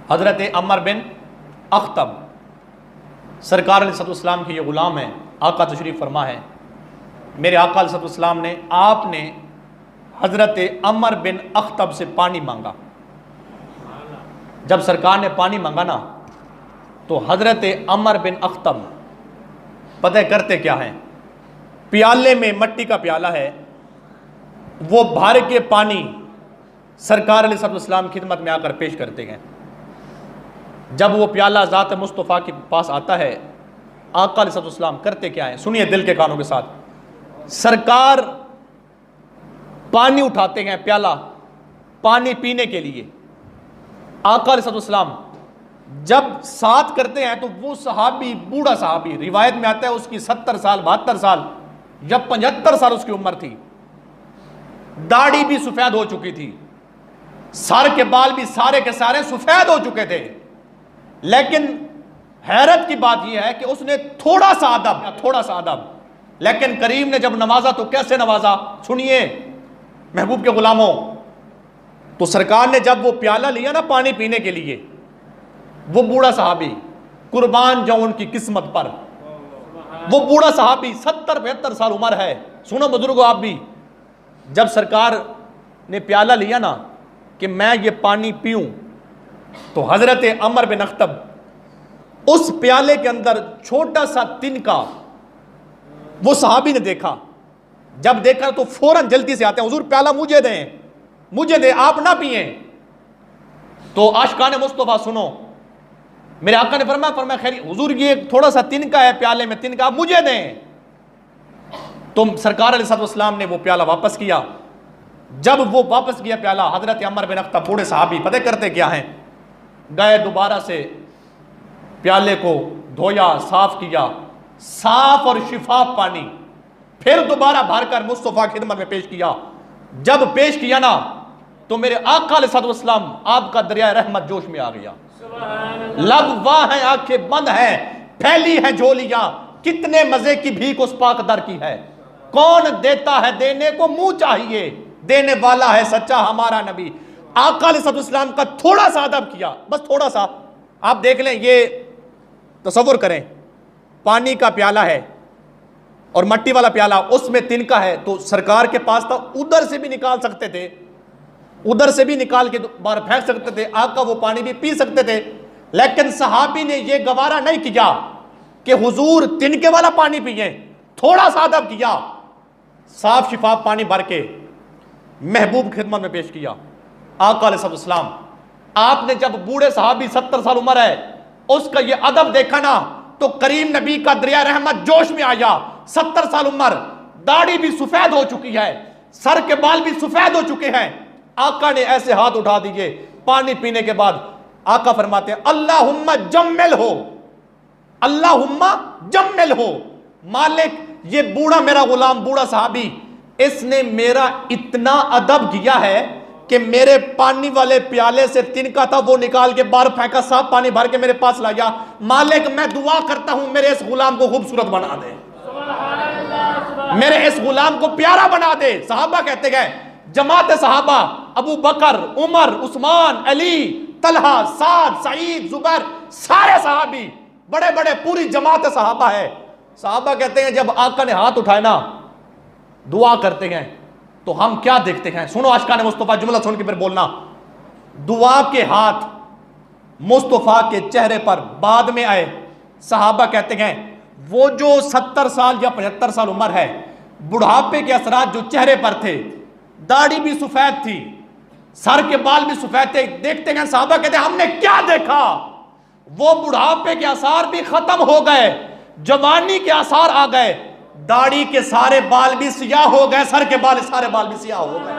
حضرت عمر بن اخطب سرکار علیہ السلام کی یہ غلام ہے، آقا تشریف فرما ہے۔ میرے آقا علیہ السلام نے آپ نے حضرت عمر بن اخطب سے پانی مانگا۔ جب سرکار نے پانی مانگا نا تو حضرت عمر بن اخطب پتہ کرتے کیا ہیں، پیالے میں مٹی کا پیالہ ہے، وہ بھر کے پانی سرکار علیہ السلام کی خدمت میں آ کر پیش کرتے ہیں۔ جب وہ پیالہ ذات مصطفیٰ کے پاس آتا ہے، آقا علیہ السلام کرتے کیا ہیں، سنیے دل کے کانوں کے ساتھ۔ سرکار پانی اٹھاتے ہیں، پیالہ پانی پینے کے لیے۔ آقا علیہ السلام جب ساتھ کرتے ہیں تو وہ صحابی، بوڑھا صحابی، روایت میں آتا ہے اس کی 70 سال 72 سال یا 75 سال اس کی عمر تھی، داڑھی بھی سفید ہو چکی تھی، سر کے بال بھی سارے کے سارے سفید ہو چکے تھے، لیکن حیرت کی بات یہ ہے کہ اس نے تھوڑا سا ادب، لیکن کریم نے جب نوازا تو کیسے نوازا، سنیے محبوب کے غلاموں۔ تو سرکار نے جب وہ پیالہ لیا نا پانی پینے کے لیے، وہ بوڑھا صحابی، قربان جاؤں ان کی قسمت پر، وہ بوڑھا صحابی 70-72 سال عمر ہے، سنو بزرگو آپ بھی، جب سرکار نے پیالہ لیا نا کہ میں یہ پانی پیوں، تو حضرت عمر بن اخطب اس پیالے کے اندر چھوٹا سا تنکا وہ صحابی نے دیکھا، جب دیکھا تو فوراً جلدی سے آتے ہیں، حضور پیالہ مجھے دیں آپ نہ پئیں۔ تو عاشقان مصطفیٰ سنو، میرے آقا نے فرمایا خیر حضور یہ تھوڑا سا تنکا ہے پیالے میں، تنکا آپ مجھے دیں۔ تو سرکار علیہ السلام نے وہ پیالہ واپس کیا۔ جب وہ واپس کیا پیالہ، حضرت عمر بن اخطب بوڑھے صحابی پتہ کرتے کیا ہیں، گئے دوبارہ سے پیالے کو دھویا، صاف کیا، صاف اور شفاف پانی پھر دوبارہ بھر کر مصطفیٰ کی خدمت میں پیش کیا۔ جب پیش کیا نا تو میرے آقا علیہ السلام آپ کا دریائے رحمت جوش میں آ گیا، لب واہ ہیں، آنکھیں بند ہیں، پھیلی ہیں جھولیاں، کتنے مزے کی بھیک اس پاک در کی ہے، کون دیتا ہے دینے کو منہ چاہیے، دینے والا ہے سچا ہمارا نبی۔ آقا علیہ السلام کا تھوڑا سا ادب کیا، بس تھوڑا سا، آپ دیکھ لیں، یہ تصور کریں پانی کا پیالہ ہے اور مٹی والا پیالہ، اس میں تنکا ہے، تو سرکار کے پاس تھا، ادھر سے بھی نکال سکتے تھے، ادھر سے بھی نکال کے باہر پھینک سکتے تھے، آقا وہ پانی بھی پی سکتے تھے، لیکن صحابی نے یہ گوارا نہیں کیا کہ حضور تنکے والا پانی پیئیں، تھوڑا سا ادب کیا، صاف شفاف پانی بھر کے محبوب خدمت میں پیش کیا۔ آقا علیہ السلام آپ نے جب بوڑھے صحابی 70 سال عمر ہے اس کا یہ ادب دیکھا نا تو کریم نبی کا دریائے رحمت جوش میں آیا، 70 سال عمر، داڑھی بھی سفید ہو چکی ہے، سر کے بال بھی سفید ہو چکے ہیں، آقا نے ایسے ہاتھ اٹھا دیے، پانی پینے کے بعد آقا فرماتے ہیں اللہم جمل ہو، اللہم جمل ہو، مالک یہ بوڑھا میرا غلام، بوڑھا صحابی، اس نے میرا اتنا ادب کیا ہے کہ میرے پانی والے پیالے سے تنکا تھا وہ نکال کے باہر پھینکا، صاف پانی بھر کے میرے پاس لایا، مالک میں دعا کرتا ہوں میرے اس غلام کو خوبصورت بنا دے، میرے اس غلام کو پیارا بنا دے۔ صحابہ کہتے گئے، جماعت صحابہ، ابو بکر، عمر، عثمان، علی، طلحہ، سعد، سعید، زبیر، سارے صحابی بڑے بڑے پوری جماعت صحابہ ہے۔ صحابہ کہتے ہیں جب آقا نے ہاتھ اٹھائے نا دعا کرتے ہیں تو ہم کیا دیکھتے ہیں، سنو عاشقان مصطفیٰ جملہ سن کے پھر بولنا، دعا کے ہاتھ مصطفیٰ کے چہرے پر بعد میں آئے۔ صحابہ کہتے ہیں وہ جو 70 سال یا 75 سال عمر ہے، بڑھاپے کے اثرات جو چہرے پر تھے، داڑھی بھی سفید تھی، سر کے بال بھی سفید تھے، دیکھتے ہیں صحابہ کہتے ہیں ہم نے کیا دیکھا، وہ بڑھاپے کے آثار بھی ختم ہو گئے، جوانی کے آثار آ گئے، داڑھی کے سارے بال بھی سیاہ ہو گئے، سر کے سارے بال بھی سیاہ ہو گئے۔